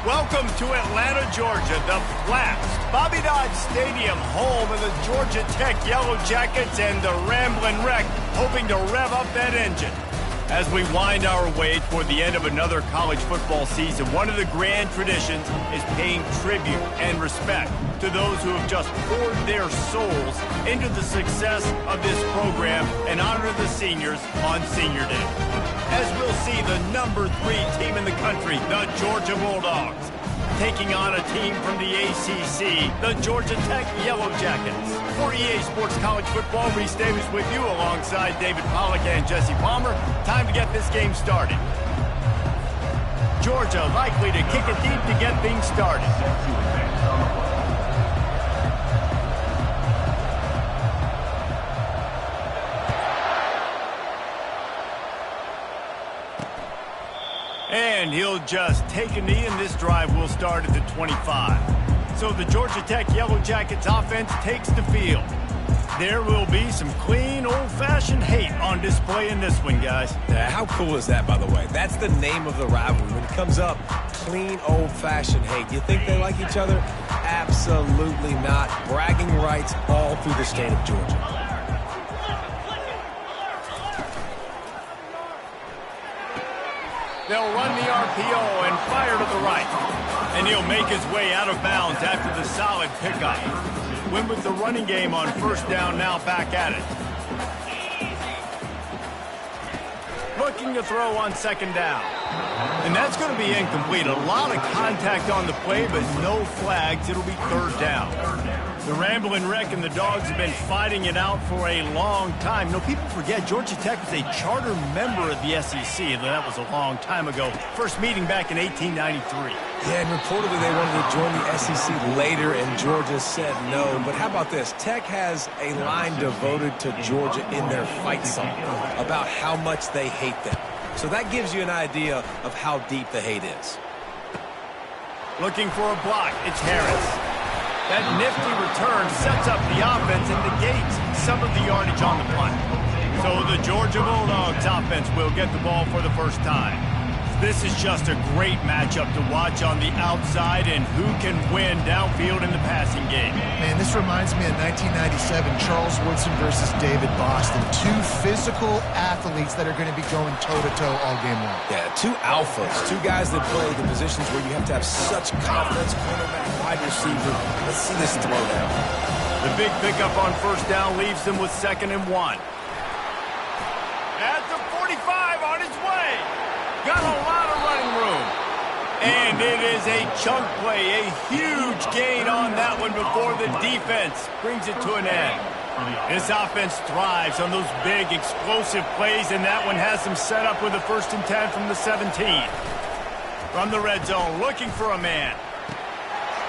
Welcome to Atlanta, Georgia, the Blast. Bobby Dodd Stadium, home of the Georgia Tech Yellow Jackets and the Ramblin' Wreck, hoping to rev up that engine. As we wind our way toward the end of another college football season, one of the grand traditions is paying tribute and respect to those who have just poured their souls into the success of this program and honor the seniors on Senior Day. As we'll see the number 3 team in the country, the Georgia Bulldogs, taking on a team from the ACC, the Georgia Tech Yellow Jackets. For EA Sports College Football, Reese Davis with you alongside David Pollack and Jesse Palmer. Time to get this game started. Georgia likely to kick it deep to get things started. And he'll just take a knee, and this drive will start at the 25. So the Georgia Tech Yellow Jackets offense takes the field. There will be some clean, old-fashioned hate on display in this one, guys. Yeah, how cool is that, by the way? That's the name of the rivalry. When it comes up, clean, old-fashioned hate. You think they like each other? Absolutely not. Bragging rights all through the state of Georgia. They'll run the RPO and fire to the right. And he'll make his way out of bounds after the solid pickup. Win with the running game on first down, now back at it. Looking to throw on second down. And that's going to be incomplete. A lot of contact on the play, but no flags. It'll be third down. The Ramblin' Wreck and the Dogs have been fighting it out for a long time. You know, people forget Georgia Tech was a charter member of the SEC. That was a long time ago. First meeting back in 1893. Yeah, and reportedly they wanted to join the SEC later, and Georgia said no. But how about this? Tech has a line devoted to Georgia in their fight song about how much they hate them. So that gives you an idea of how deep the hate is. Looking for a block. It's Harris. That nifty return sets up the offense and negates some of the yardage on the punt. So the Georgia Bulldogs offense will get the ball for the first time. This is just a great matchup to watch on the outside, and who can win downfield in the passing game. Man, this reminds me of 1997, Charles Woodson versus David Boston. 2 physical athletes that are going to be going toe-to-toe all game long. Yeah, 2 alphas, 2 guys that play the positions where you have to have such confidence, cornerback, wide receiver. Let's see this throw now. The big pickup on first down leaves them with 2nd and 1. At the 45 on his way. Got a lot of running room. And it is a chunk play, a huge gain on that one before the defense brings it to an end. This offense thrives on those big, explosive plays, and that one has them set up with a 1st and 10 from the 17. From the red zone, looking for a man.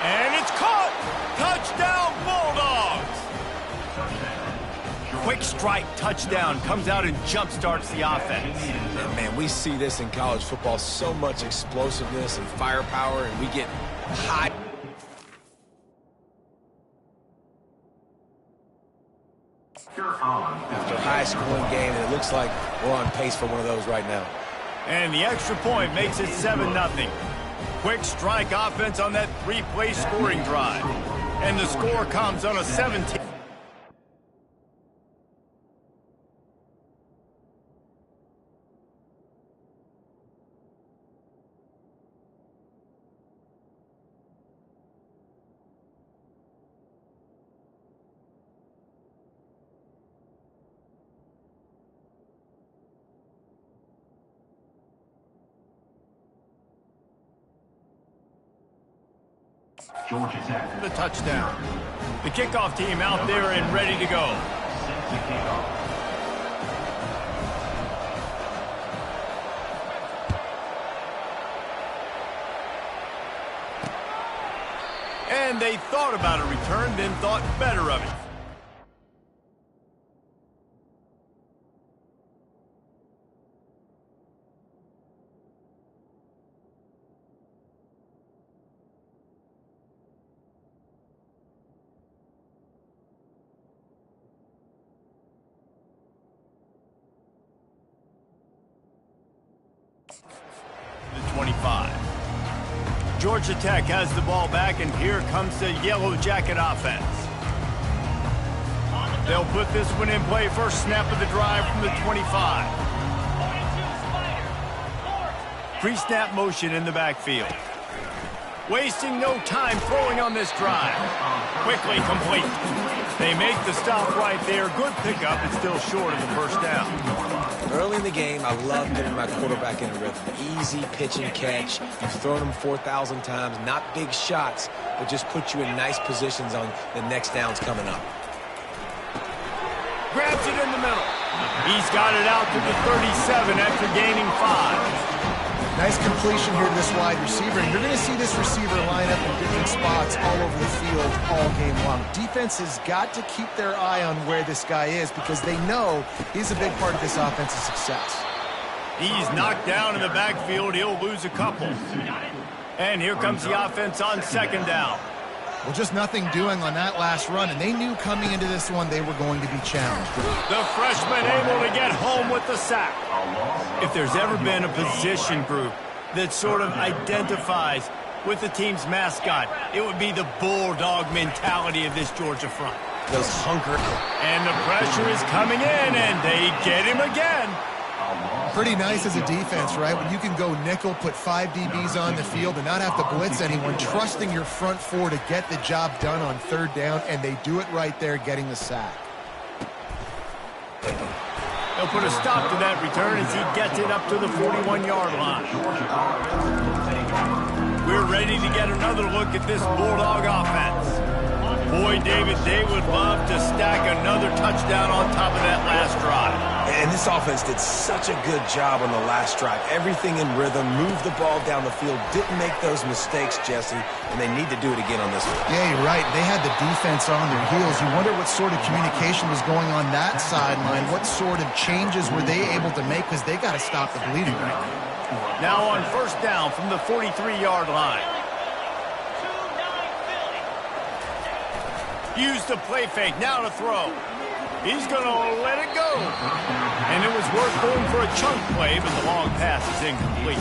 And it's caught! Touchdown, Bulldogs! Quick strike touchdown comes out and jump starts the offense. And man, we see this in college football, so much explosiveness and firepower, and we get high. After a high-scoring game, and it looks like we're on pace for one of those right now. And the extra point makes it 7-0. Quick strike offense on that 3-play scoring drive. And the score comes on a 17. Georgia Tech. The touchdown. The kickoff team out there and ready to go. And they thought about a return, then thought better of it. The 25. Georgia Tech has the ball back, and here comes the Yellow Jacket offense. They'll put this one in play. First snap of the drive from the 25. Pre-snap motion in the backfield. Wasting no time throwing on this drive. Quickly complete. They make the stop right there. Good pickup. It's still short of the first down. Early in the game, I love getting my quarterback in a rhythm. Easy pitch and catch. You've thrown them 4,000 times. Not big shots, but just put you in nice positions on the next downs coming up. Grabs it in the middle. He's got it out to the 37 after gaining 5. Nice completion here to this wide receiver. And you're going to see this receiver line up in different spots all over the field all game long. Defense has got to keep their eye on where this guy is because they know he's a big part of this offense's success. He's knocked down in the backfield. He'll lose a couple. And here comes the offense on second down. Well, just nothing doing on that last run, and they knew coming into this one they were going to be challenged. The freshman able to get home with the sack. If there's ever been a position group that sort of identifies with the team's mascot, it would be the bulldog mentality of this Georgia front. Those hunker. And the pressure is coming in, and they get him again. Pretty nice as a defense, right? When you can go nickel, put 5 DBs on the field and not have to blitz anyone, trusting your front four to get the job done on third down, and they do it right there, getting the sack. They'll put a stop to that return as he gets it up to the 41-yard line. We're ready to get another look at this Bulldog offense. Boy, David, they would love to stack another touchdown on top of that last drive. And this offense did such a good job on the last drive. Everything in rhythm, moved the ball down the field, didn't make those mistakes, Jesse, and they need to do it again on this one. Yeah, you're right. They had the defense on their heels. You wonder what sort of communication was going on that sideline. What sort of changes were they able to make because they got to stop the bleeding right now. Now on first down from the 43-yard line. Use the play fake, now to throw. He's going to let it go. And it was worth going for a chunk play, but the long pass is incomplete.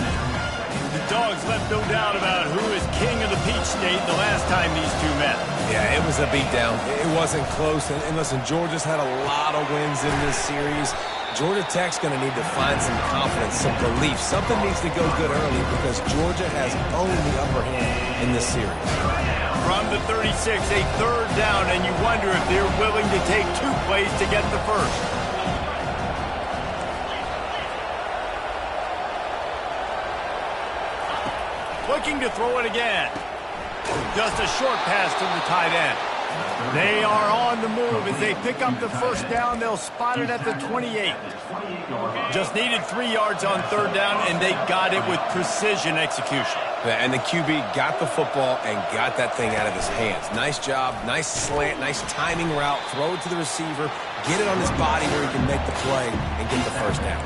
The Dogs left no doubt about who is king of the Peach State the last time these two met. Yeah, it was a beatdown. It wasn't close. And listen, Georgia's had a lot of wins in this series. Georgia Tech's going to need to find some confidence, some belief. Something needs to go good early because Georgia has owned the upper hand in this series. From the 36, a third down, and you wonder if they're willing to take 2 plays to get the first. Looking to throw it again. Just a short pass to the tight end. They are on the move. As they pick up the first down, they'll spot it at the 28. Just needed 3 yards on third down, and they got it with precision execution. Yeah, and the QB got the football and got that thing out of his hands. Nice job, nice slant, nice timing route. Throw it to the receiver, get it on his body where he can make the play and get the first down.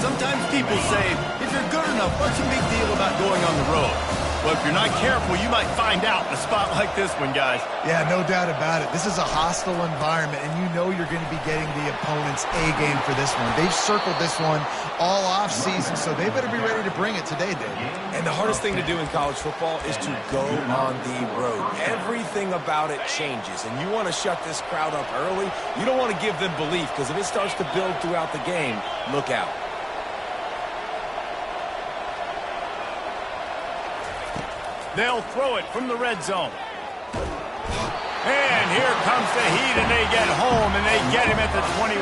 Sometimes people say, if you're good enough, what's the big deal about going on the road? Well, if you're not careful, you might find out in a spot like this one, guys. Yeah, no doubt about it. This is a hostile environment, and you know you're going to be getting the opponent's A-game for this one. They've circled this one all off-season, so they better be ready to bring it today, David. And the hardest thing to do in college football is to go on the road. Everything about it changes, and you want to shut this crowd up early. You don't want to give them belief, because if it starts to build throughout the game, look out. They'll throw it from the red zone. And here comes the heat, and they get home, and they get him at the 21.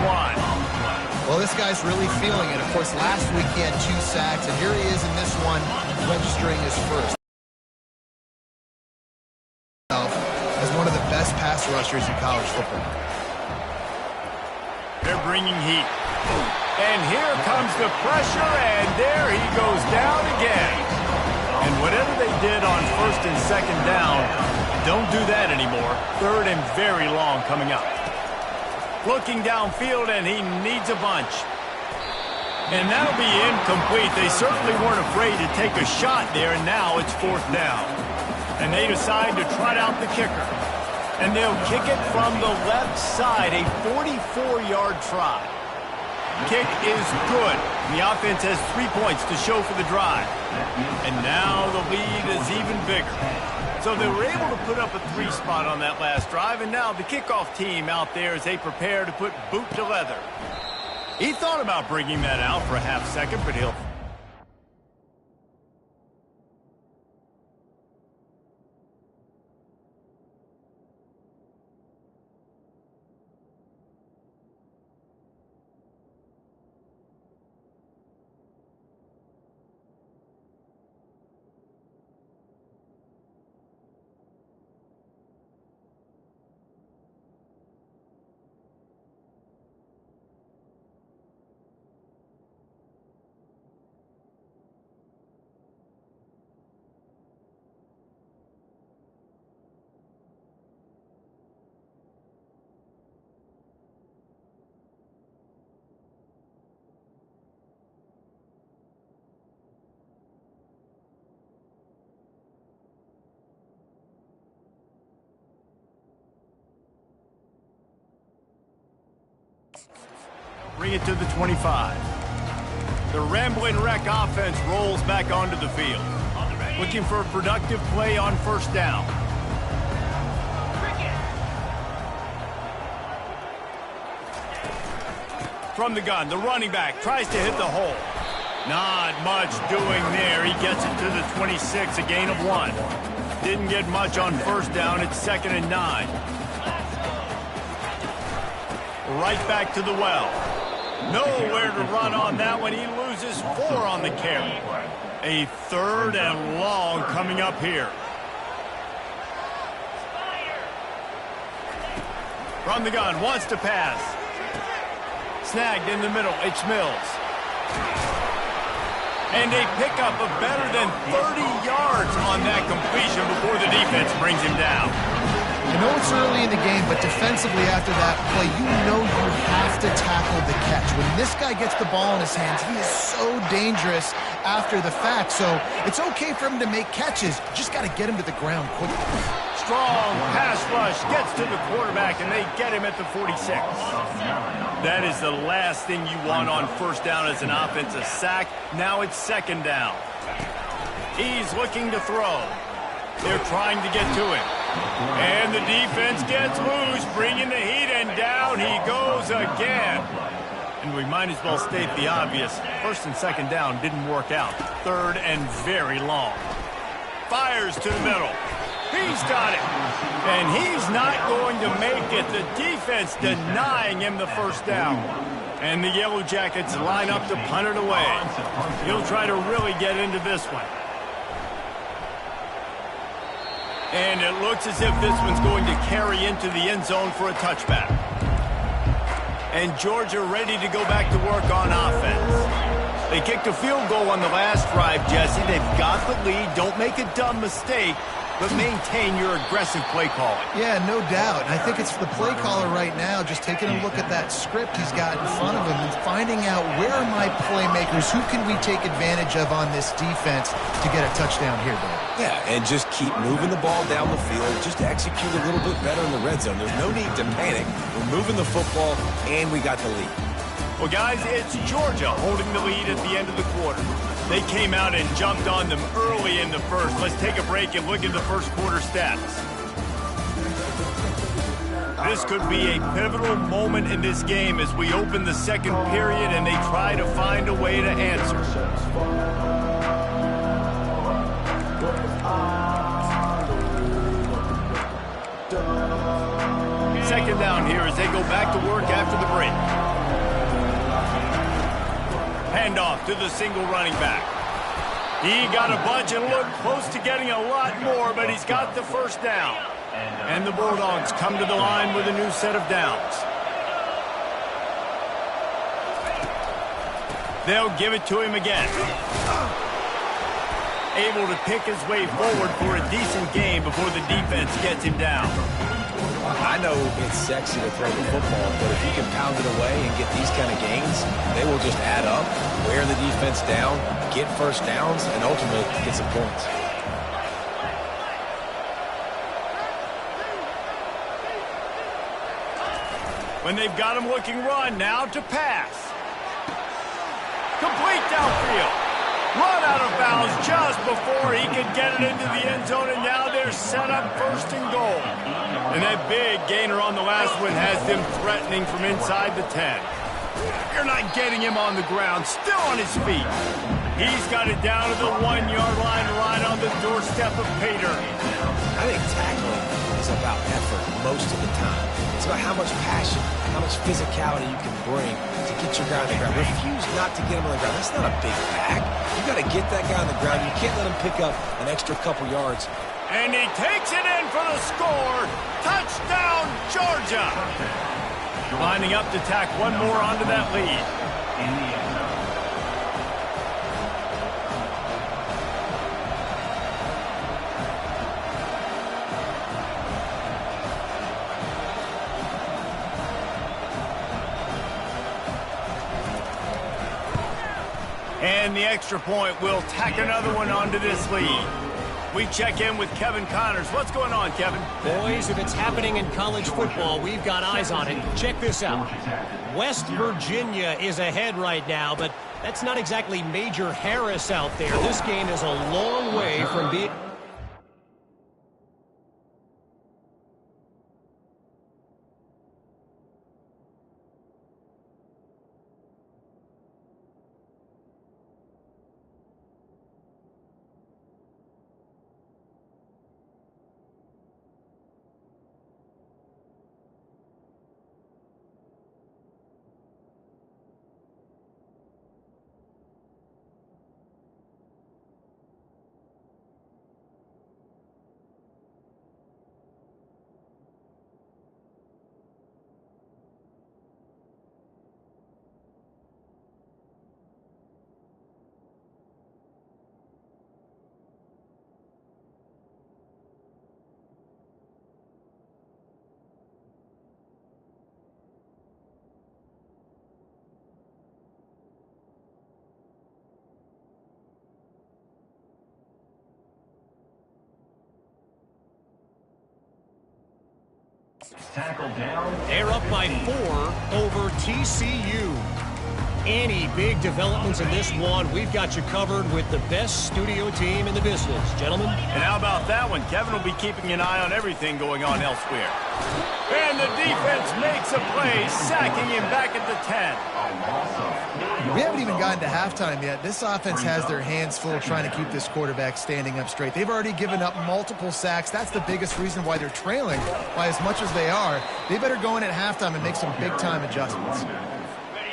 Well, this guy's really feeling it. Of course, last week he had 2 sacks, and here he is in this one, registering his first. As one of the best pass rushers in college football. They're bringing heat. And here comes the pressure, and there he goes down again. And whatever they did on first and second down, don't do that anymore. Third and very long coming up. Looking downfield, and he needs a bunch. And that'll be incomplete. They certainly weren't afraid to take a shot there, and now it's fourth down. And they decide to trot out the kicker. And they'll kick it from the left side, a 44-yard try. Kick is good. The offense has 3 points to show for the drive. And now the lead is even bigger. So they were able to put up a 3 spot on that last drive, and now the kickoff team out there as they prepare to put boot to leather. He thought about bringing that out for a half second, but he'll... Bring it to the 25. The Ramblin' Wreck offense rolls back onto the field. Looking for a productive play on first down. From the gun, the running back tries to hit the hole. Not much doing there. He gets it to the 26, a gain of 1. Didn't get much on first down. It's 2nd and 9. Right back to the well. Nowhere to run on that one. He loses 4 on the carry. A 3rd and long coming up here. From the gun, wants to pass. Snagged in the middle, it's Mills. And a pickup of better than 30 yards on that completion before the defense brings him down. I know it's early in the game, but defensively after that play, you know you have to tackle the catch. When this guy gets the ball in his hands, he is so dangerous after the fact. So it's okay for him to make catches. You just got to get him to the ground quickly. Strong pass rush gets to the quarterback, and they get him at the 46. That is the last thing you want on first down as an offense, a sack. Now it's 2nd down. He's looking to throw. They're trying to get to him. And the defense gets loose, bringing the heat, and down he goes again. And we might as well state the obvious. 1st and 2nd down didn't work out. 3rd and very long. Fires to the middle. He's got it. And he's not going to make it. The defense denying him the first down. And the Yellow Jackets line up to punt it away. He'll try to really get into this one. And it looks as if this one's going to carry into the end zone for a touchback. And Georgia ready to go back to work on offense. They kicked a field goal on the last drive, Jesse. They've got the lead. Don't make a dumb mistake, but maintain your aggressive play calling. Yeah, no doubt. And I think it's the play caller right now just taking a look at that script he's got in front of him and finding out where are my playmakers, who can we take advantage of on this defense to get a touchdown here, Dave. Yeah, and just keep moving the ball down the field. Just execute a little bit better in the red zone. There's no need to panic. We're moving the football, and we got the lead. Well, guys, it's Georgia holding the lead at the end of the quarter. They came out and jumped on them early in the first. Let's take a break and look at the first quarter stats. This could be a pivotal moment in this game as we open the second period and they try to find a way to answer. Second down here as they go back to work after the break. Handoff to the single running back. He got a bunch and looked close to getting a lot more, but he's got the first down. And the Bulldogs come to the line with a new set of downs. They'll give it to him again. Able to pick his way forward for a decent game before the defense gets him down. I know it's sexy to throw the football, but if you can pound it away and get these kind of gains, they will just add up, wear the defense down, get first downs, and ultimately get some points. When they've got him looking run, now to pass. downfield. Run out of bounds just before he could get it into the end zone, and now they're set up 1st and goal. And that big gainer on the last one has them threatening from inside the 10. You're not getting him on the ground, still on his feet. He's got it down to the 1-yard line right on the doorstep of pay dirt. I think tackling is about effort most of the time. It's about how much passion, how much physicality you can bring to get your guy on the ground. Refuse not to get him on the ground. That's not a big pack. You got to get that guy on the ground. You can't let him pick up an extra couple yards. And he takes it in for the score. Touchdown, Georgia. Lining up to tack one more onto that lead. And the extra point will tack another one onto this lead. We check in with Kevin Connors. What's going on, Kevin? Boys, if it's happening in college football, we've got eyes on it. Check this out. West Virginia is ahead right now, but that's not exactly Major Harris out there. This game is a long way from being... Tackle down. They're up by 4 over TCU. Any big developments in this one, we've got you covered with the best studio team in the business, gentlemen. And how about that one? Kevin will be keeping an eye on everything going on elsewhere. And the defense makes a play, sacking him back at the 10. We haven't even gotten to halftime yet. This offense has their hands full trying to keep this quarterback standing up straight. They've already given up multiple sacks. That's the biggest reason why they're trailing by as much as they are. They better go in at halftime and make some big-time adjustments.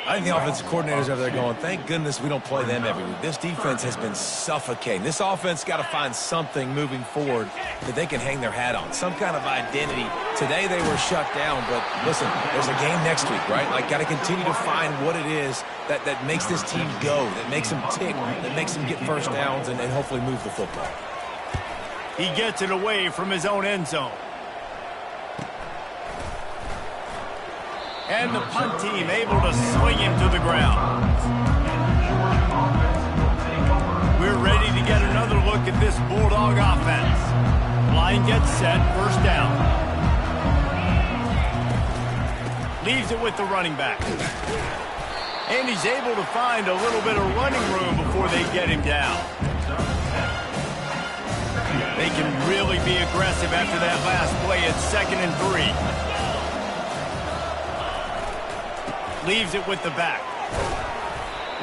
I think the offensive coordinators over there going, thank goodness we don't play them every week. This defense has been suffocating. This offense got to find something moving forward that they can hang their hat on, some kind of identity. Today they were shut down, but listen, there's a game next week, right? Like, got to continue to find what it is that makes this team go, that makes them tick, that makes them get first downs and hopefully move the football. He gets it away from his own end zone. And the punt team able to swing him to the ground. We're ready to get another look at this Bulldog offense. Line gets set, first down. Leaves it with the running back. And he's able to find a little bit of running room before they get him down. They can really be aggressive after that last play at 2nd and 3. Leaves it with the back.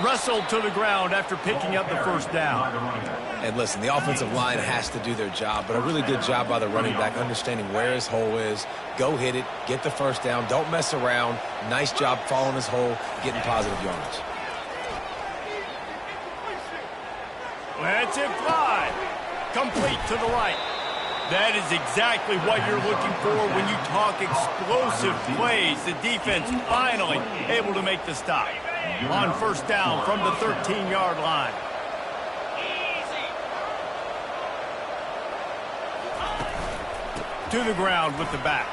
Wrestled to the ground after picking up the first down. And listen, the offensive line has to do their job, but a really good job by the running back understanding where his hole is. Go hit it, get the first down, don't mess around. Nice job following his hole, getting positive yardage. Let's it fly. Complete to the right. That is exactly what you're looking for when you talk explosive plays. The defense finally able to make the stop. On first down from the 13-yard line. To the ground with the back.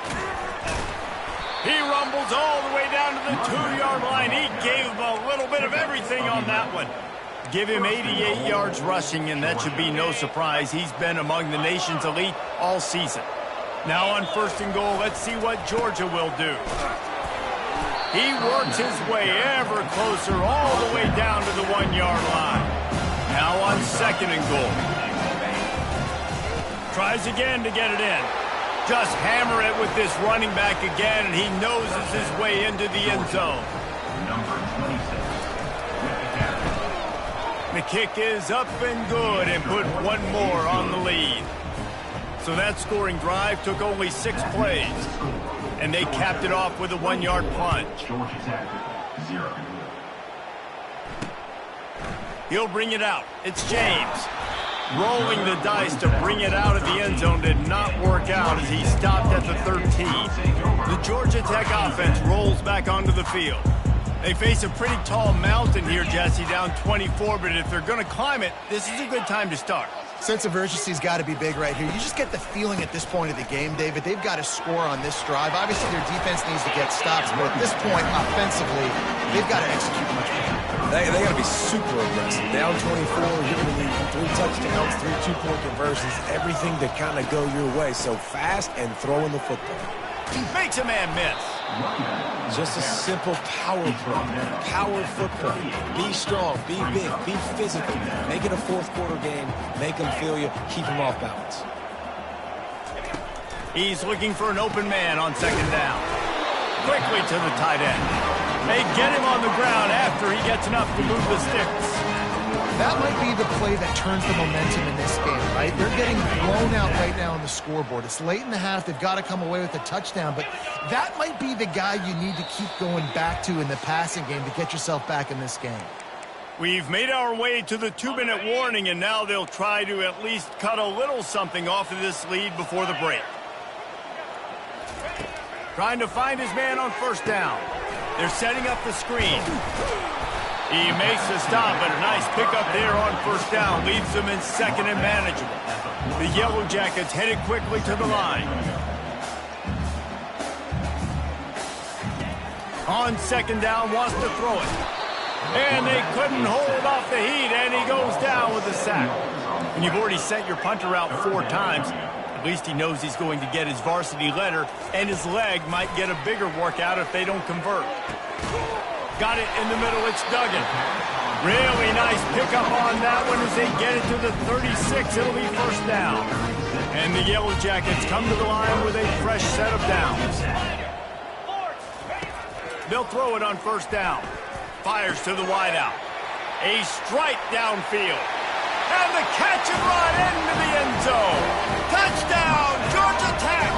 He rumbles all the way down to the 2-yard line. He gave him a little bit of everything on that one. Give him 88 yards rushing, and that should be no surprise. He's been among the nation's elite all season. Now on 1st and goal, let's see what Georgia will do. He works his way ever closer all the way down to the 1-yard line. Now on 2nd and goal. Tries again to get it in. Just hammer it with this running back again, and he noses his way into the end zone. Number 26. The kick is up and good and put one more on the lead. So that scoring drive took only 6 plays. And they capped it off with a 1-yard plunge. Georgia Tech, 0. He'll bring it out. It's James. Rolling the dice to bring it out of the end zone did not work out as he stopped at the 13. The Georgia Tech offense rolls back onto the field. They face a pretty tall mountain here, Jesse, down 24, but if they're going to climb it, this is a good time to start. Sense of urgency's got to be big right here. You just get the feeling at this point of the game, David, they've got to score on this drive. Obviously, their defense needs to get stops, but at this point, offensively, they've got to execute much better. They got to be super aggressive. Down 24, you're going to need 3 touchdowns, 3 2-point conversions, everything to kind of go your way. So fast and throwing the football. He makes a man miss. Just a simple power play. Power football. Be strong, be big, be physical. Make it a fourth-quarter game. Make them feel you. Keep them off balance. He's looking for an open man on 2nd down. Quickly to the tight end. They get him on the ground after he gets enough to move the sticks. That might be the play that turns the momentum in this game, right? They're getting blown out right now on the scoreboard. It's late in the half. They've got to come away with a touchdown, but that might be the guy you need to keep going back to in the passing game to get yourself back in this game. We've made our way to the 2-minute warning, and now they'll try to at least cut a little something off of this lead before the break. Trying to find his man on 1st down. They're setting up the screen. He makes the stop, but a nice pickup there on 1st down. Leaves them in 2nd and manageable. The Yellow Jackets headed quickly to the line. On 2nd down, wants to throw it. And they couldn't hold off the heat, and he goes down with a sack. And you've already sent your punter out 4 times. At least he knows he's going to get his varsity letter, and his leg might get a bigger workout if they don't convert. Got it in the middle, it's Duggan. Really nice pickup on that one as they get it to the 36. It'll be 1st down. And the Yellow Jackets come to the line with a fresh set of downs. They'll throw it on 1st down. Fires to the wideout. A strike downfield. And the catch and run into the end zone. Touchdown, Georgia Tech!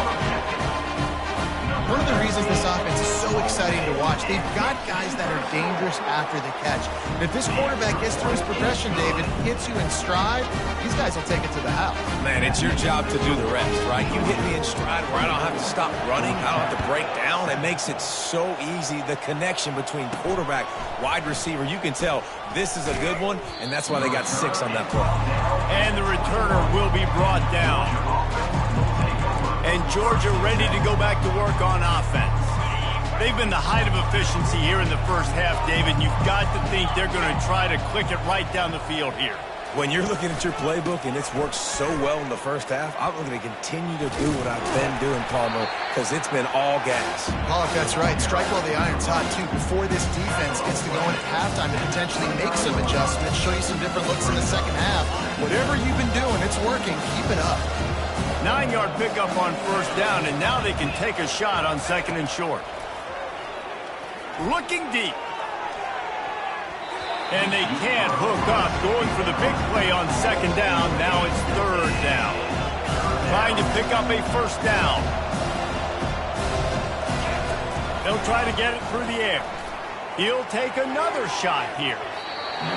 One of the reasons this offense is so exciting to watch, they've got guys that are dangerous after the catch. If this quarterback gets through his progression, David, hits you in stride, these guys will take it to the house. Man, it's your job to do the rest, right? You hit me in stride where I don't have to stop running. I don't have to break down. It makes it so easy. The connection between quarterback, wide receiver, you can tell this is a good one, and that's why they got 6 on that play. And the returner will be brought down. And Georgia ready to go back to work on offense. They've been the height of efficiency here in the 1st half, David. You've got to think they're going to try to click it right down the field here. When you're looking at your playbook and it's worked so well in the 1st half, I'm going to continue to do what I've been doing, Palmer, because it's been all gas. Pollock, that's right. Strike while the iron's hot, too. Before this defense gets to going at halftime to potentially make some adjustments, show you some different looks in the 2nd half. Whatever you've been doing, it's working. Keep it up. 9-yard pickup on 1st down, and now they can take a shot on 2nd and short. Looking deep. And they can't hook up. Going for the big play on 2nd down. Now it's 3rd down. Trying to pick up a 1st down. They'll try to get it through the air. He'll take another shot here.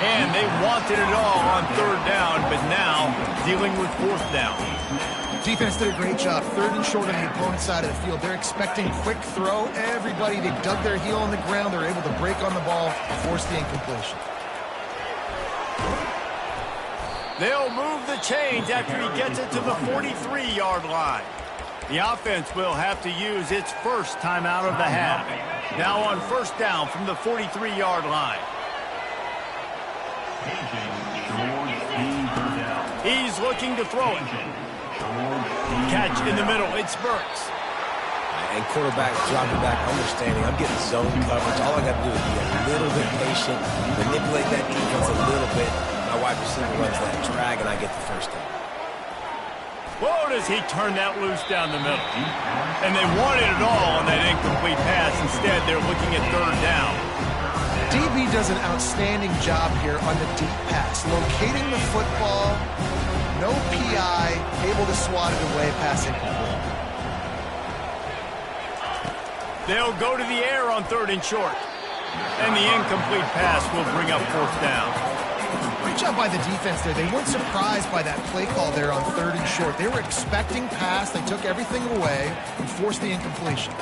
And they wanted it all on 3rd down, but now dealing with 4th down. Defense did a great job. 3rd and short on the opponent's side of the field. They're expecting quick throw. Everybody, they dug their heel on the ground. They're able to break on the ball, force the incompletion. They'll move the chains after he gets it to the 43-yard line. The offense will have to use its 1st timeout of the half. Now on 1st down from the 43-yard line. He's looking to throw it. Catch in the middle. It's Burks. and quarterback dropping back, understanding I'm getting zone coverage. All I got to do is be a little bit patient, manipulate that defense a little bit. My wide receiver runs that drag, and I get the first down. Whoa, does he turn that loose down the middle. And they wanted it all on that incomplete pass. Instead, they're looking at third down. DB does an outstanding job here on the deep pass, locating the football, no PI, able to swat it away, passing. They'll go to the air on 3rd and short. And the incomplete pass will bring up 4th down. Great job by the defense there. They weren't surprised by that play call there on 3rd and short. They were expecting pass. They took everything away and forced the incompletion.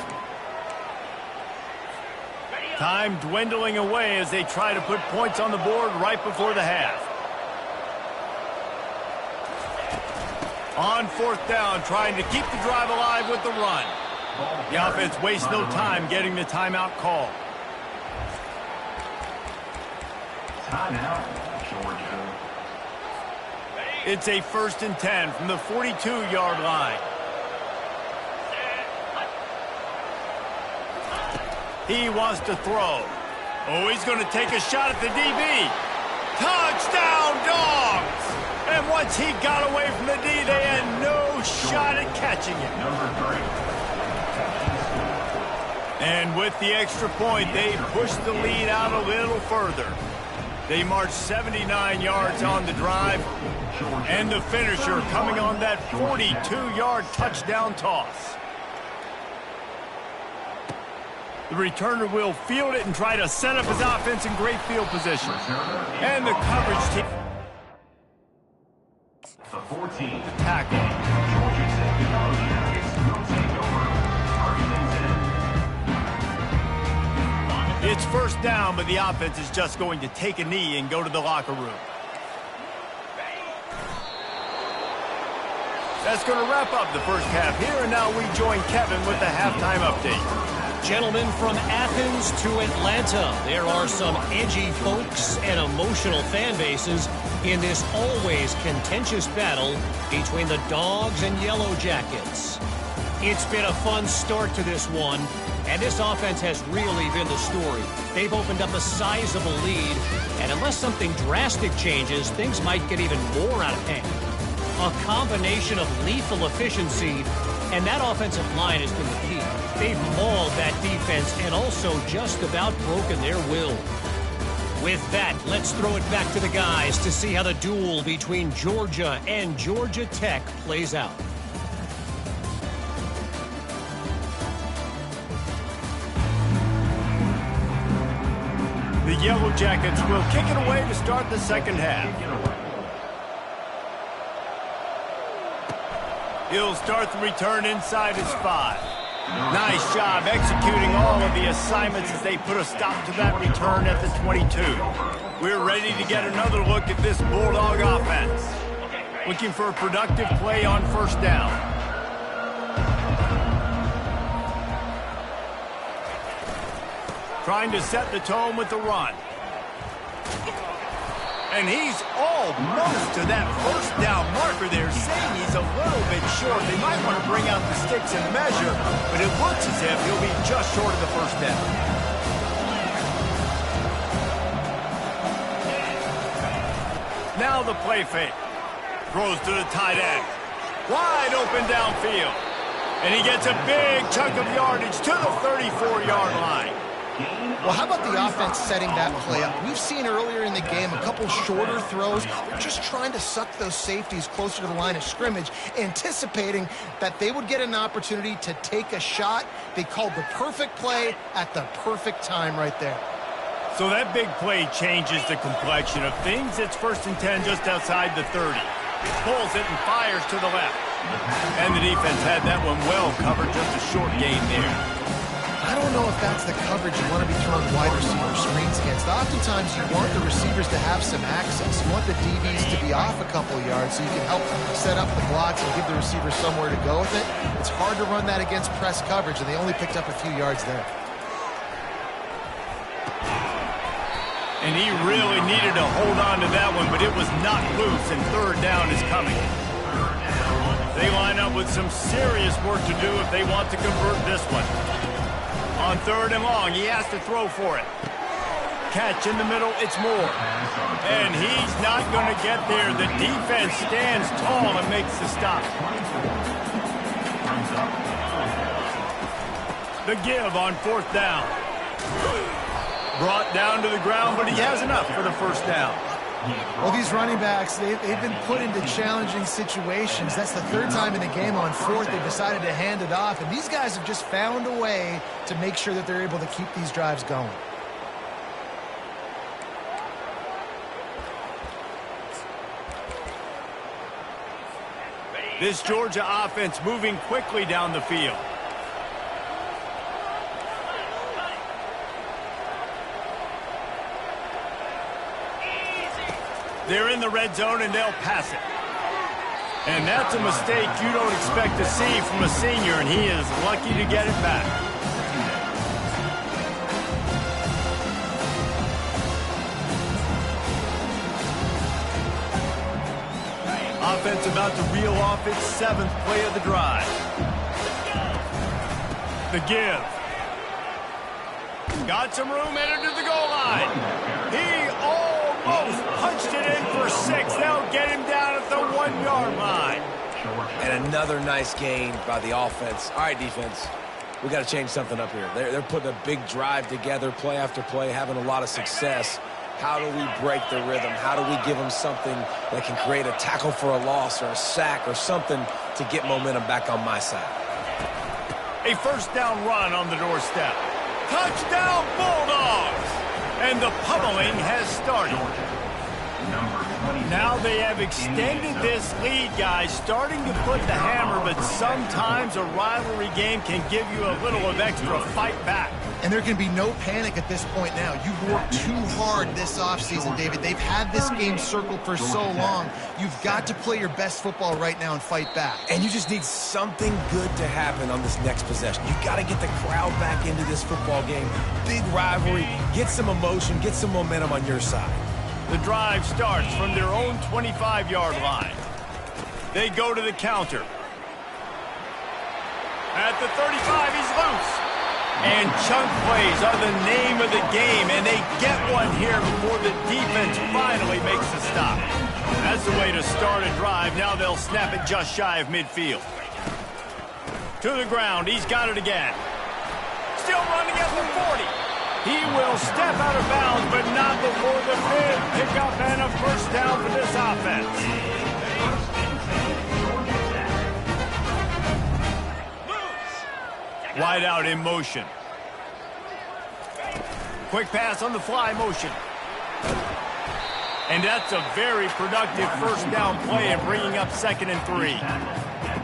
Time dwindling away as they try to put points on the board right before the half. On 4th down, trying to keep the drive alive with the run. The offense wastes no time getting the timeout call. Timeout, Georgia. It's a 1st and 10 from the 42-yard line. He wants to throw. Oh, he's going to take a shot at the DB. Touchdown, Dogs! And once he got away from the D, they had no shot at catching it. Number 3. And with the extra point, they pushed the lead out a little further. They marched 79 yards on the drive. And the finisher coming on that 42-yard touchdown toss. The returner will field it and try to set up his offense in great field position. And the coverage team. The 14. The tackle. Georgia Tech Yellow Jackets will take over. It's 1st down, but the offense is just going to take a knee and go to the locker room. That's going to wrap up the first half here, and now we join Kevin with the halftime update. Gentlemen, from Athens to Atlanta, there are some edgy folks and emotional fan bases in this always contentious battle between the Dogs and Yellow Jackets. It's been a fun start to this one, and this offense has really been the story. They've opened up a sizable lead, and unless something drastic changes, things might get even more out of hand. A combination of lethal efficiency, and that offensive line has been the key. They've mauled that defense and also just about broken their will. With that, let's throw it back to the guys to see how the duel between Georgia and Georgia Tech plays out. The Yellow Jackets will kick it away to start the second half. He'll start the return inside his 5. Nice job executing all of the assignments as they put a stop to that return at the 22. We're ready to get another look at this Bulldog offense. Looking for a productive play on 1st down. Trying to set the tone with the run. And he's almost to that 1st down marker there, saying he's a little bit short. They might want to bring out the sticks and measure, but it looks as if he'll be just short of the 1st down. Now the play fake. Throws to the tight end. Wide open downfield. And he gets a big chunk of yardage to the 34-yard line. Well, how about the offense setting that play up? We've seen earlier in the game a couple shorter throws. They're just trying to suck those safeties closer to the line of scrimmage, anticipating that they would get an opportunity to take a shot. They called the perfect play at the perfect time right there. So that big play changes the complexion of things. It's 1st and 10 just outside the 30. Pulls it and fires to the left. And the defense had that one well covered, just a short gain there. I don't know if that's the coverage you want to be throwing wide receiver screens against. Oftentimes, you want the receivers to have some access. You want the DBs to be off a couple of yards so you can help set up the blocks and give the receiver somewhere to go with it. It's hard to run that against press coverage, and they only picked up a few yards there. And he really needed to hold on to that one, but it was not loose, and 3rd down is coming. They line up with some serious work to do if they want to convert this one. On 3rd and long, he has to throw for it. Catch in the middle, it's Moore. And he's not going to get there. The defense stands tall and makes the stop. The give on 4th down. Brought down to the ground, but he has enough for the 1st down. Well, these running backs, they've been put into challenging situations. That's the 3rd time in the game. On 4th, they decided to hand it off. And these guys have just found a way to make sure that they're able to keep these drives going. This Georgia offense moving quickly down the field. They're in the red zone, and they'll pass it. And that's a mistake you don't expect to see from a senior, and he is lucky to get it back. Offense about to reel off its 7th play of the drive. The give. Got some room, entered to the goal line. He almost punched it in for 6. They'll get him down at the 1-yard line. And another nice gain by the offense. All right, defense, we got to change something up here. They're putting a big drive together, play after play, having a lot of success. How do we break the rhythm? How do we give them something that can create a tackle for a loss or a sack or something to get momentum back on my side? A 1st down run on the doorstep. Touchdown Bulldogs! And the pummeling has started. Now they have extended this lead, guys, starting to put the hammer, but sometimes a rivalry game can give you a little of extra fight back. And there can be no panic at this point now. You've worked too hard this offseason, David. They've had this game circled for so long. You've got to play your best football right now and fight back. And you just need something good to happen on this next possession. You got to get the crowd back into this football game. Big rivalry. Get some emotion. Get some momentum on your side. The drive starts from their own 25-yard line. They go to the counter. At the 35, he's loose. And chunk plays are the name of the game, and they get one here before the defense finally makes the stop. That's the way to start a drive. Now they'll snap it just shy of midfield. To the ground. He's got it again. Still running at the 40. He will step out of bounds, but not before the big pickup and a 1st down for this offense. Wide out in motion. Quick pass on the fly motion. And that's a very productive 1st down play and bringing up 2nd and 3.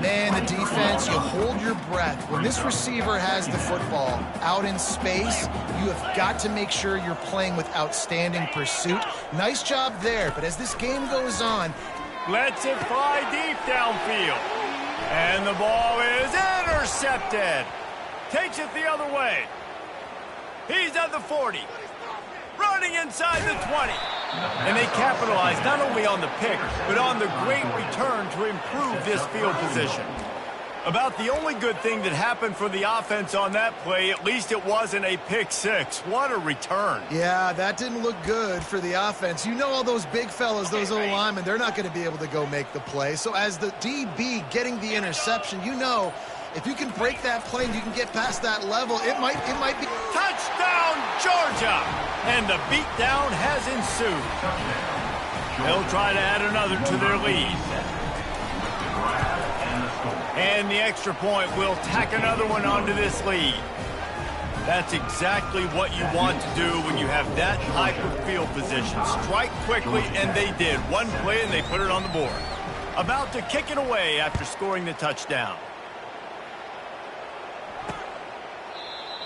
Man, the defense, you hold your breath. When this receiver has the football out in space, you have got to make sure you're playing with outstanding pursuit. Nice job there, but as this game goes on, lets it fly deep downfield. And the ball is intercepted. Takes it the other way. He's at the 40. Running inside the 20. And they capitalize not only on the pick, but on the great return to improve this field position. About the only good thing that happened for the offense on that play, at least it wasn't a pick 6. What a return. Yeah, that didn't look good for the offense. You know all those big fellas, those O-linemen, they're not going to be able to go make the play. So as the DB getting the interception, you know if you can break that play and you can get past that level, it might be... Touchdown, Georgia! And the beatdown has ensued. They'll try to add another to their lead. And the extra point will tack another one onto this lead. That's exactly what you want to do when you have that type of field position. Strike quickly, and they did. One play, and they put it on the board. About to kick it away after scoring the touchdown.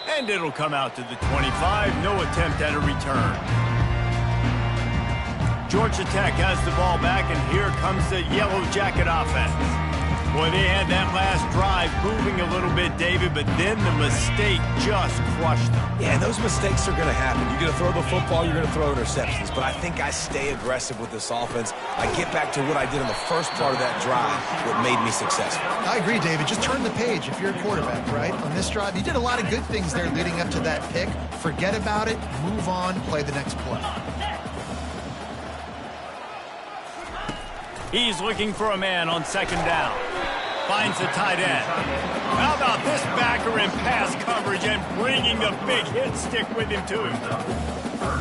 And it'll come out to the 25. No attempt at a return. Georgia Tech has the ball back, and here comes the Yellow Jacket offense. Boy, they had that last drive moving a little bit, David, but then the mistake just crushed them. Yeah, and those mistakes are going to happen. You're going to throw the football, you're going to throw interceptions. But I think I stay aggressive with this offense. I get back to what I did in the first part of that drive, what made me successful. I agree, David. Just turn the page if you're a quarterback, right? On this drive, you did a lot of good things there leading up to that pick. Forget about it, move on, play the next play. He's looking for a man on second down. Finds the tight end. How about this backer in pass coverage and bringing the big hit stick with him, too?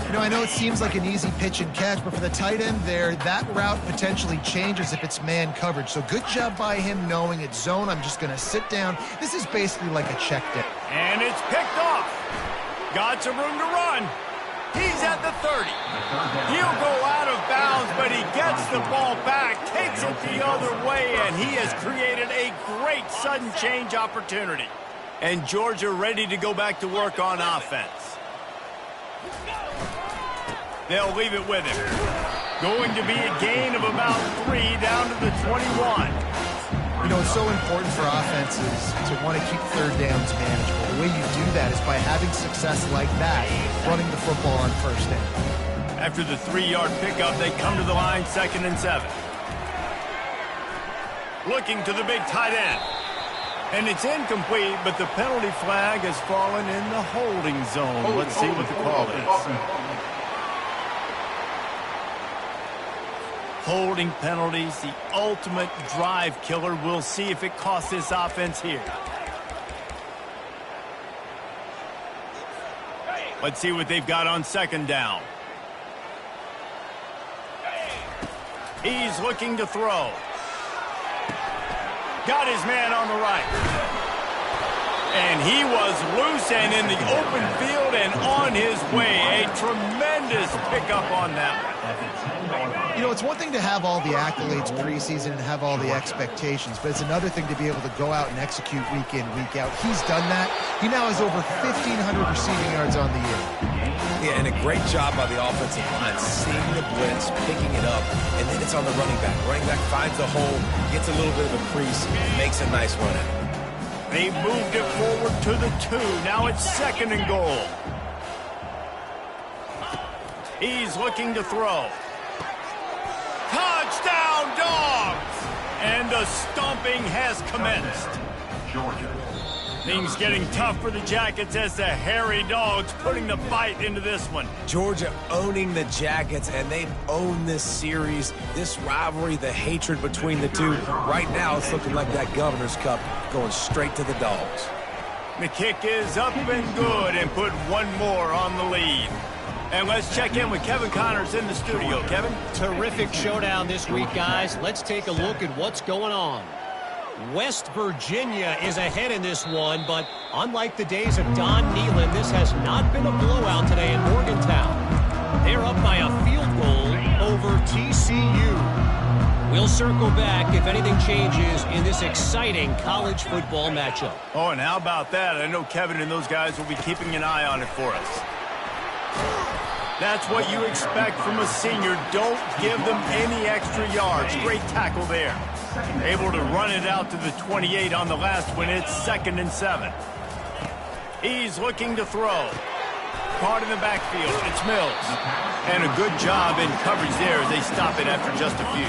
You know, I know it seems like an easy pitch and catch, but for the tight end there, that route potentially changes if it's man coverage. So good job by him knowing it's zone. I'm just going to sit down. This is basically like a check down. And it's picked off. Got some room to run. He's at the 30. He'll go out of bounds, but he gets the ball back, takes it the other way, and he has created a great sudden change opportunity. And Georgia ready to go back to work on offense. They'll leave it with him. Going to be a gain of about 3 down to the 21. You know, it's so important for offenses to want to keep third downs manageable. The way you do that is by having success like that, running the football on first down. After the 3-yard pickup, they come to the line, 2nd and 7. Looking to the big tight end. And it's incomplete, but the penalty flag has fallen in the holding zone. Let's see what the call is. Holding penalties, the ultimate drive killer. We'll see if it costs this offense here. Let's see what they've got on second down. He's looking to throw. Got his man on the right. And he was loose and in the open field and on his way. A tremendous pickup on that one. You know, it's one thing to have all the accolades preseason and have all the expectations, but it's another thing to be able to go out and execute week in, week out. He's done that. He now has over 1,500 receiving yards on the year. Yeah, and a great job by the offensive line, seeing the blitz, picking it up, and then it's on the running back. Running back finds the hole, gets a little bit of a crease, makes a nice run at it. They moved it forward to the 2. Now it's 2nd and goal. He's looking to throw. Touchdown, Dogs! And the stomping has commenced. Things getting tough for the Jackets as the hairy Dogs putting the bite into this one. Georgia owning the Jackets, and they've owned this series, this rivalry, the hatred between the two. Right now, it's looking like that Governor's Cup going straight to the Dogs. The kick is up and good and put one more on the lead. And let's check in with Kevin Connors in the studio. Kevin? Terrific showdown this week, guys. Let's take a look at what's going on. West Virginia is ahead in this one, but unlike the days of Don Nehlen, this has not been a blowout today in Morgantown. They're up by a field goal over TCU. We'll circle back if anything changes in this exciting college football matchup. Oh, and how about that? I know Kevin and those guys will be keeping an eye on it for us. That's what you expect from a senior. Don't give them any extra yards. Great tackle there. Able to run it out to the 28 on the last one. It's 2nd and 7. He's looking to throw. Caught in the backfield. It's Mills. And a good job in coverage there as they stop it after just a few.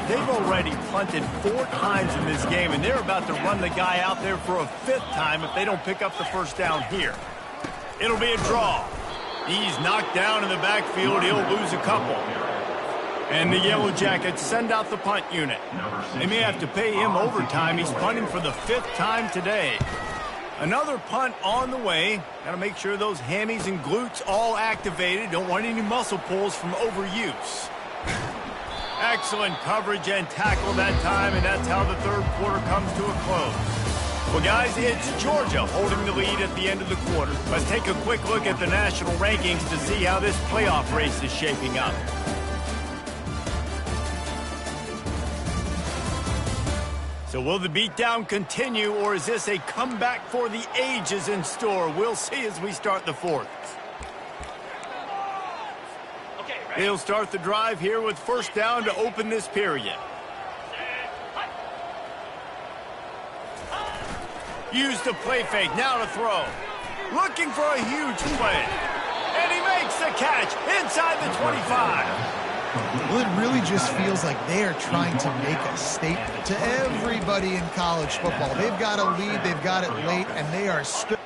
They've already punted 4 times in this game, and they're about to run the guy out there for a 5th time if they don't pick up the first down here. It'll be a draw. He's knocked down in the backfield. He'll lose a couple. And the Yellow Jackets send out the punt unit. They may have to pay him overtime. He's punting for the 5th time today. Another punt on the way. Got to make sure those hammies and glutes all activated. Don't want any muscle pulls from overuse. Excellent coverage and tackle that time, and that's how the 3rd quarter comes to a close. Well, guys, it's Georgia holding the lead at the end of the quarter. Let's take a quick look at the national rankings to see how this playoff race is shaping up. So will the beatdown continue, or is this a comeback for the ages in store? We'll see as we start the 4th. They'll start the drive here with first down to open this period. Use the play fake, now to throw. Looking for a huge play. And he makes the catch inside the 25. Well, it really just feels like they are trying to make a statement to everybody in college football. They've got a lead, they've got it late, and they are still...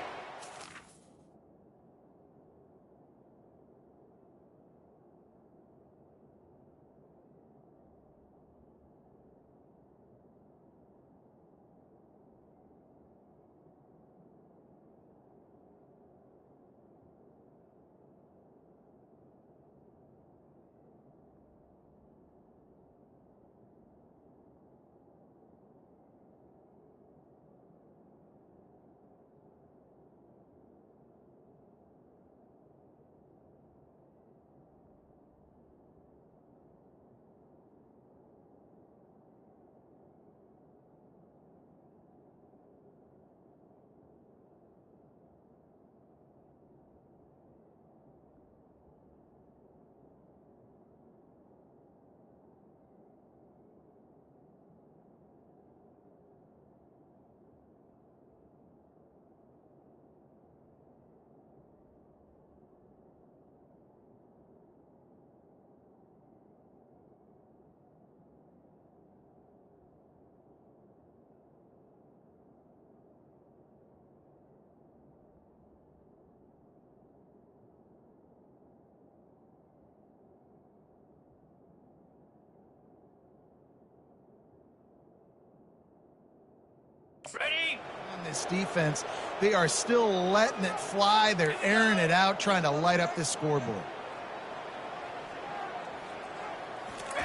Ready? On this defense, they are still letting it fly. They're airing it out, trying to light up this scoreboard.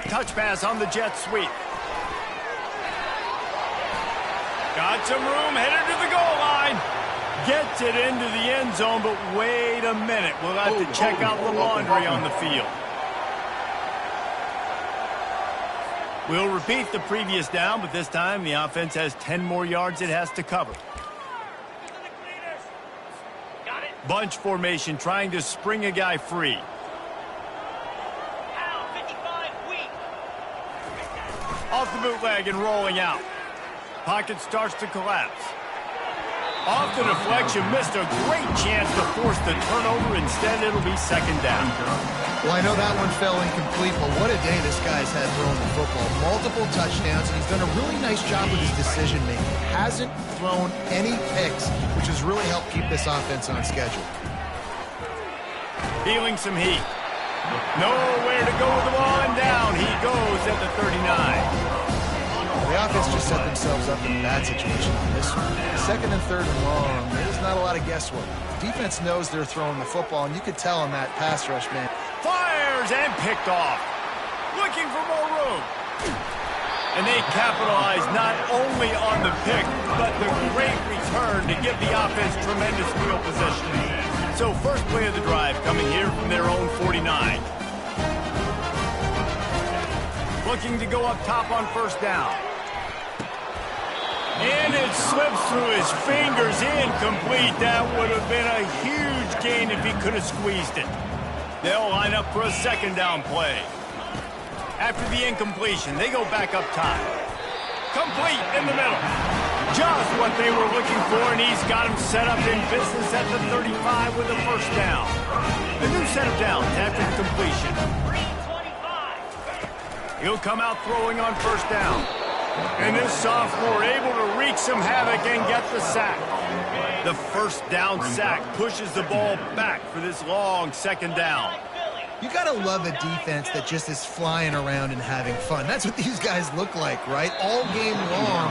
Touch pass on the jet sweep. Got some room, headed to the goal line. Gets it into the end zone, but wait a minute. We'll have to check out the laundry on the field. We'll repeat the previous down, but this time the offense has 10 more yards it has to cover. Bunch formation trying to spring a guy free. Off the bootleg and rolling out. Pocket starts to collapse. Off the deflection, missed a great chance to force the turnover. Instead, it'll be second down. Well, I know that one fell incomplete, but what a day this guy's had throwing the football. Multiple touchdowns, and he's done a really nice job with his decision-making. Hasn't thrown any picks, which has really helped keep this offense on schedule. Feeling some heat. Nowhere to go with the ball, and down he goes at the 39. The offense just set themselves up in a bad situation on this one. Second and third and long, there's not a lot of guesswork. The defense knows they're throwing the football, and you could tell on that pass rush, man. Fires and picked off. Looking for more room. And they capitalize not only on the pick, but the great return to give the offense tremendous field position. So first play of the drive coming here from their own 49. Looking to go up top on first down. And it slips through his fingers, incomplete. That would have been a huge gain if he could have squeezed it. They'll line up for a second down play. After the incompletion, they go back up top. Complete in the middle. Just what they were looking for, and he's got him set up in business at the 35 with a first down. A new set of downs after the completion. He'll come out throwing on first down. And this sophomore able to wreak some havoc and get the sack. The first down sack pushes the ball back for this long second down. You gotta love a defense that just is flying around and having fun. That's what these guys look like, right? All game long,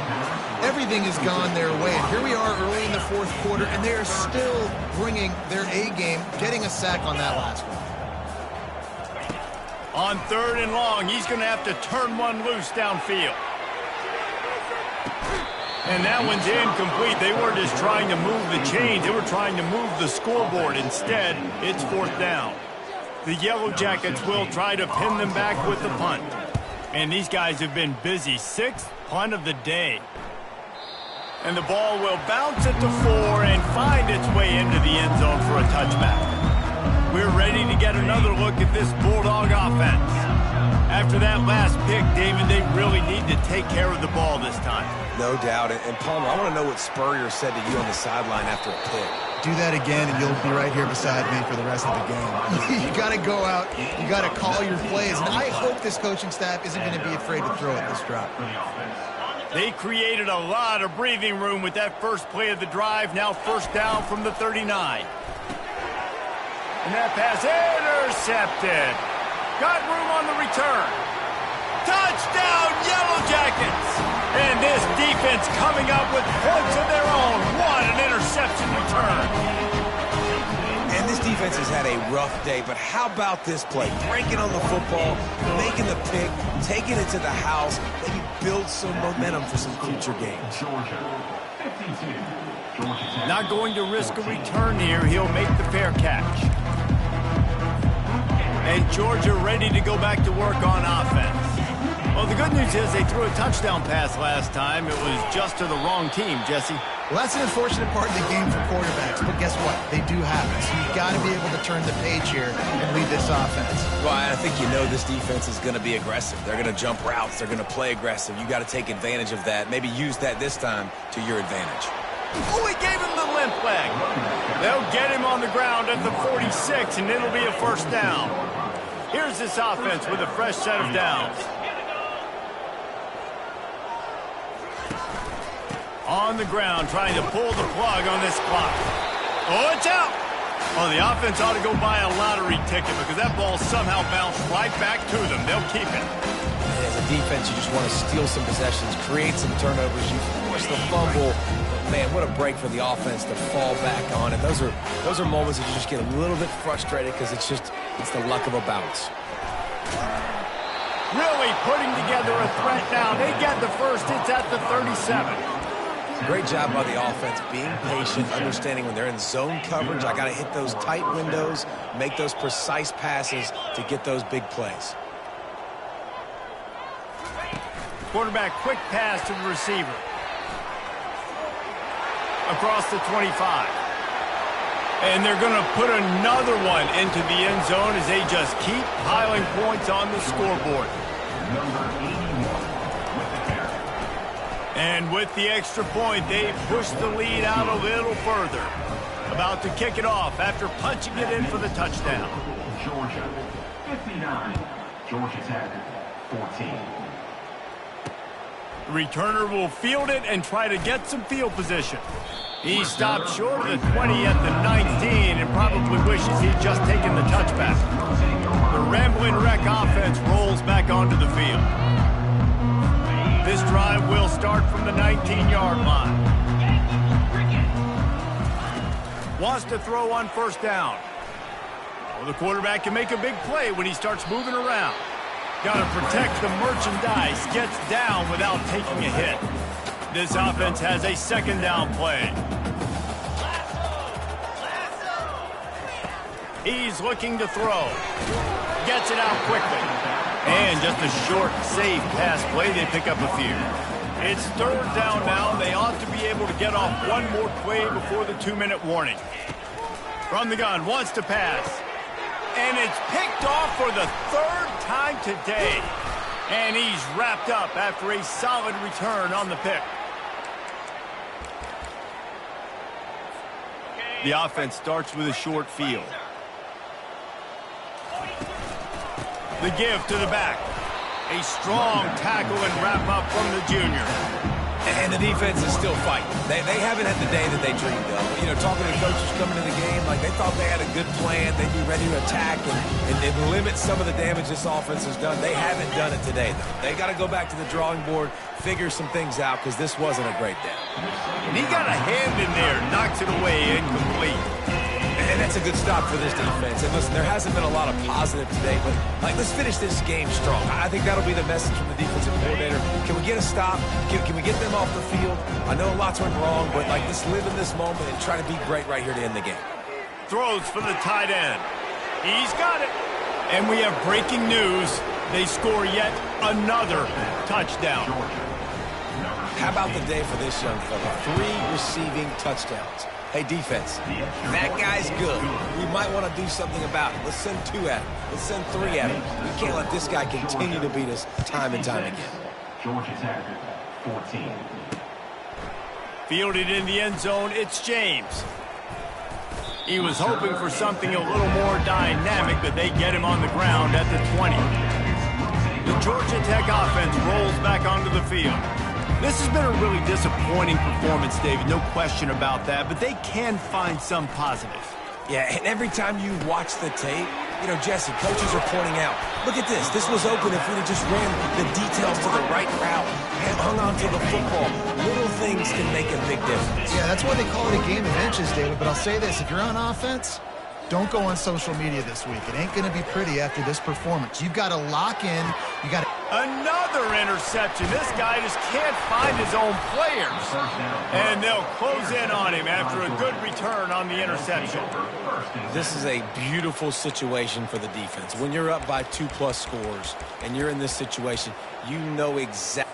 everything has gone their way. And here we are early in the fourth quarter, and they are still bringing their A game, getting a sack on that last one. On third and long, he's going to have to turn one loose downfield. And that one's incomplete. They weren't just trying to move the chains. They were trying to move the scoreboard. Instead, it's fourth down. The Yellow Jackets will try to pin them back with the punt. And these guys have been busy. Sixth punt of the day. And the ball will bounce it to 4 and find its way into the end zone for a touchback. We're ready to get another look at this Bulldog offense. After that last pick, David, they really need to take care of the ball this time. No doubt. And Palmer, I want to know what Spurrier said to you on the sideline after a pick. Do that again, and you'll be right here beside me for the rest of the game. You got to go out. You got to call your plays. And I hope this coaching staff isn't going to be afraid to throw it this drive. They created a lot of breathing room with that first play of the drive. Now first down from the 39. And that pass intercepted. Got room on the return. Touchdown, Yellow Jackets! And this defense coming up with points of their own. What an interception return. And this defense has had a rough day, but how about this play? Breaking on the football, making the pick, taking it to the house, maybe build some momentum for some future games. Not going to risk a return here. He'll make the fair catch. And Georgia ready to go back to work on offense. Well, the good news is they threw a touchdown pass last time. It was just to the wrong team, Jesse. Well, that's an unfortunate part of the game for quarterbacks, but guess what? They do happen. So you've got to be able to turn the page here and lead this offense. Well, I think you know this defense is going to be aggressive. They're going to jump routes. They're going to play aggressive. You got to take advantage of that. Maybe use that this time to your advantage. Oh, he gave him the limp leg. They'll get him on the ground at the 46, and it'll be a first down. Here's this offense with a fresh set of downs. On the ground, trying to pull the plug on this clock. Oh, it's out. Oh, the offense ought to go buy a lottery ticket because that ball somehow bounced right back to them. They'll keep it. As a defense, you just want to steal some possessions, create some turnovers. You force the fumble. But man, what a break for the offense to fall back on. And those are moments that you just get a little bit frustrated because it's the luck of a bounce. Really putting together a threat now. They get the first. It's at the 37. Great job by the offense, being patient, understanding when they're in zone coverage, I got to hit those tight windows, make those precise passes to get those big plays. Quarterback quick pass to the receiver. Across the 25. And they're going to put another one into the end zone as they just keep piling points on the scoreboard. And with the extra point, they push the lead out a little further. About to kick it off after punching it in for the touchdown. Georgia, 59. Georgia Tech, 14. The returner will field it and try to get some field position. He stopped short of the 20 at the 19 and probably wishes he'd just taken the touchback. The Ramblin' Wreck offense rolls back onto the field. This drive will start from the 19-yard line. Wants to throw on first down. Well, the quarterback can make a big play when he starts moving around. Got to protect the merchandise. Gets down without taking a hit. This offense has a second down play. He's looking to throw. Gets it out quickly. And just a short, safe pass play. They pick up a few. It's third down now. They ought to be able to get off one more play before the 2-minute warning. From the gun, wants to pass. And it's picked off for the third time today. And he's wrapped up after a solid return on the pick. The offense starts with a short field. The give to the back. A strong tackle and wrap up from the junior. And the defense is still fighting. They haven't had the day that they dreamed of. You know, talking to coaches coming to the game, like they thought they had a good plan. They'd be ready to attack and limit some of the damage this offense has done. They haven't done it today, though. They got to go back to the drawing board, figure some things out, because this wasn't a great day. And he got a hand in there, knocks it away, incomplete. And that's a good stop for this defense. And listen, there hasn't been a lot of positive today, but let's finish this game strong. I think that'll be the message from the defensive coordinator. Can we get a stop? Can we get them off the field? I know lots went wrong, but let's live in this moment and try to be great right here to end the game. Throws for the tight end. He's got it. And we have breaking news. They score yet another touchdown. How about the day for this young fella? 3 receiving touchdowns. Hey, defense, that guy's good. We might want to do something about it. Let's send 2 at him. Let's send 3 at him. We can't let this guy continue to beat us time and time again. Georgia Tech, 14. Fielded in the end zone, it's James. He was hoping for something a little more dynamic, but they get him on the ground at the 20. The Georgia Tech offense rolls back onto the field. This has been a really disappointing performance, David, no question about that, but they can find some positives. Yeah, and every time you watch the tape, you know, Jesse, coaches are pointing out, look at this. This was open if we'd have just ran the details to the right route and hung on to the football. Little things can make a big difference. Yeah, that's why they call it a game of inches, David. But I'll say this, if you're on offense, don't go on social media this week. It ain't going to be pretty after this performance. You've got to lock in. You got to... Another interception. This guy just can't find his own players. And they'll close in on him after a good return on the interception. This is a beautiful situation for the defense. When you're up by 2+ scores and you're in this situation, you know exactly.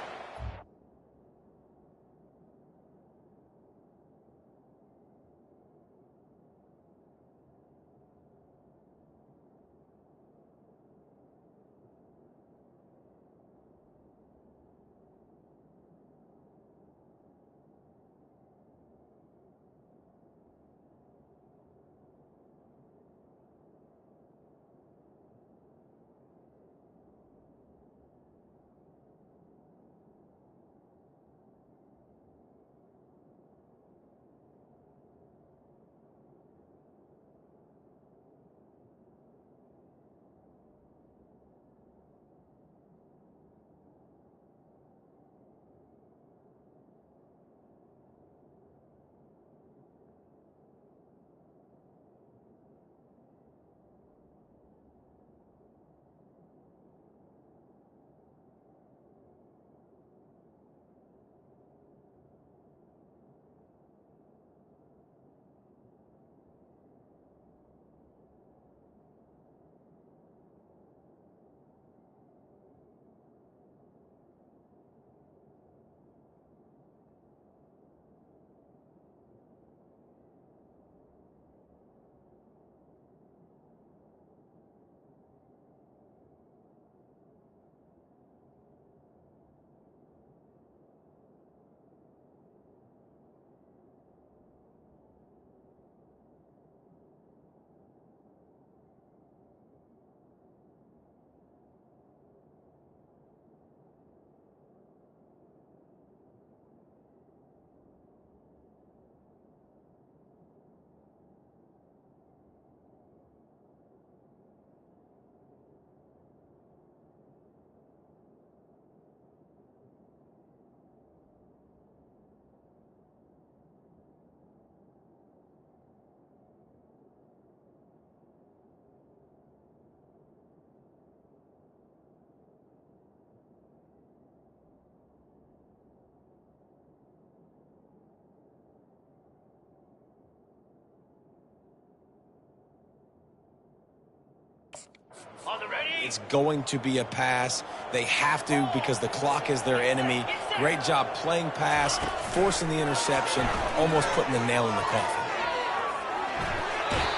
It's going to be a pass. They have to because the clock is their enemy. Great job playing pass, forcing the interception, almost putting the nail in the coffin.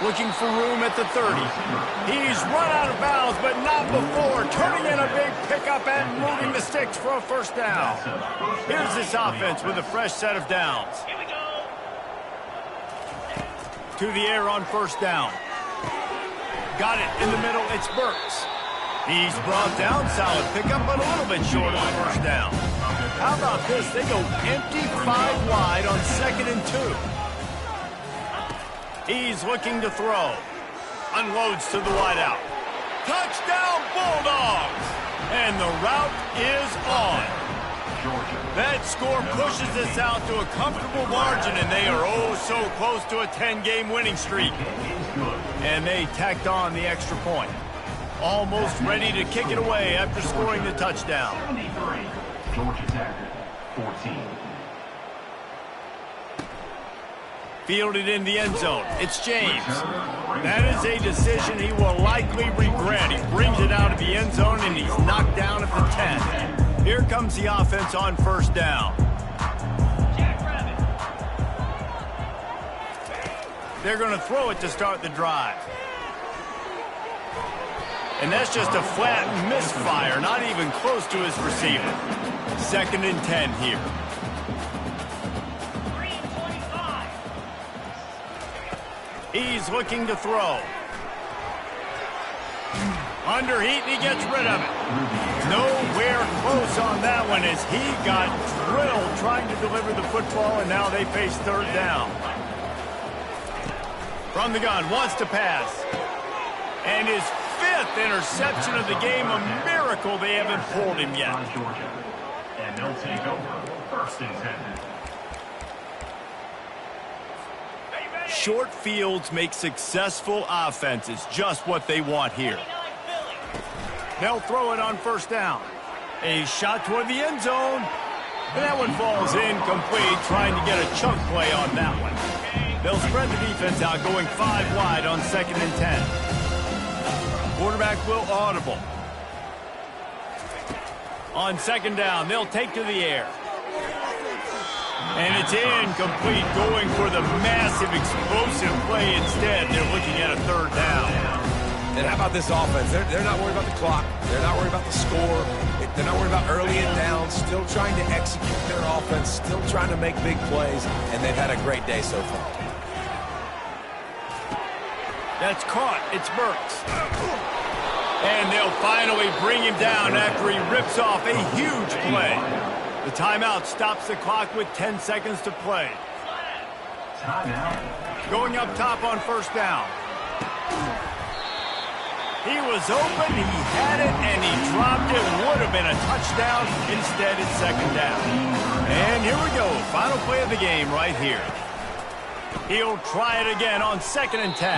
Looking for room at the 30. He's run out of bounds, but not before turning in a big pickup and moving the sticks for a first down. Here's this offense with a fresh set of downs. To the air on first down. Got it in the middle. It's Burks. He's brought down. Solid pickup, but a little bit short on first down. How about this? They go empty 5 wide on 2nd and 2. He's looking to throw. Unloads to the wideout. Touchdown, Bulldogs! And the route is on. That score pushes us out to a comfortable margin, and they are oh so close to a 10-game winning streak. And they tacked on the extra point. Almost ready to kick it away after scoring the touchdown. 73, Georgia Tech, 14. Fielded in the end zone. It's James. That is a decision he will likely regret. He brings it out of the end zone, and he's knocked down at the 10. Here comes the offense on first down. They're going to throw it to start the drive. And that's just a flat misfire, not even close to his receiver. 2nd and 10 here. He's looking to throw. Under heat, and he gets rid of it. Nowhere close on that one as he got drilled trying to deliver the football, and now they face third down. From the gun, wants to pass. And his 5th interception of the game, a miracle they haven't pulled him yet. And they'll take over 1st and 10. Short fields make successful offenses just what they want here. They'll throw it on 1st down. A shot toward the end zone. And that one falls incomplete, trying to get a chunk play on that one. They'll spread the defense out, going 5 wide on 2nd and 10. Quarterback will audible. On 2nd down, they'll take to the air. And it's incomplete, going for the massive, explosive play instead. They're looking at a 3rd down. And how about this offense? They're not worried about the clock. They're not worried about the score. They're not worried about early and down. Still trying to execute their offense. Still trying to make big plays. And they've had a great day so far. That's caught. It's Burks. And they'll finally bring him down after he rips off a huge play. The timeout stops the clock with 10 seconds to play. Going up top on 1st down. He was open, he had it, and he dropped it. Would have been a touchdown. Instead, it's 2nd down. And here we go. Final play of the game right here. He'll try it again on 2nd and 10.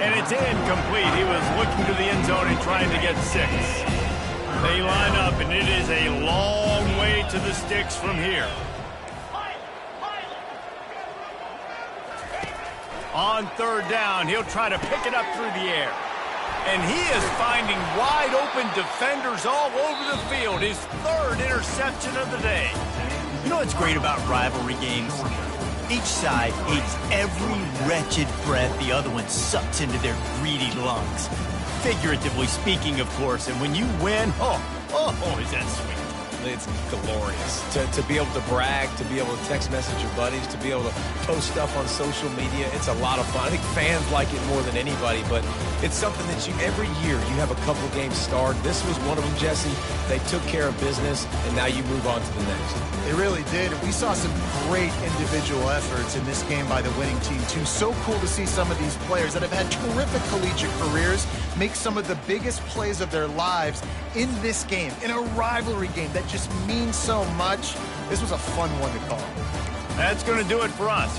And it's incomplete. He was looking to the end zone and trying to get 6. They line up, and it is a long way to the sticks from here. On 3rd down, he'll try to pick it up through the air. And he is finding wide-open defenders all over the field. His 3rd interception of the day. You know what's great about rivalry games? Each side hates every wretched breath the other one sucks into their greedy lungs. Figuratively speaking, of course. And when you win, is that sweet. It's glorious to be able to brag, to be able to text message your buddies, to be able to post stuff on social media. It's a lot of fun. I think fans like it more than anybody, but it's something that every year you have a couple games start. This was one of them, Jesse. They took care of business, and now you move on to the next. They really did. We saw some great individual efforts in this game by the winning team, too. So cool to see some of these players that have had terrific collegiate careers make some of the biggest plays of their lives in this game, in a rivalry game that just means so much. This was a fun one to call. That's going to do it for us.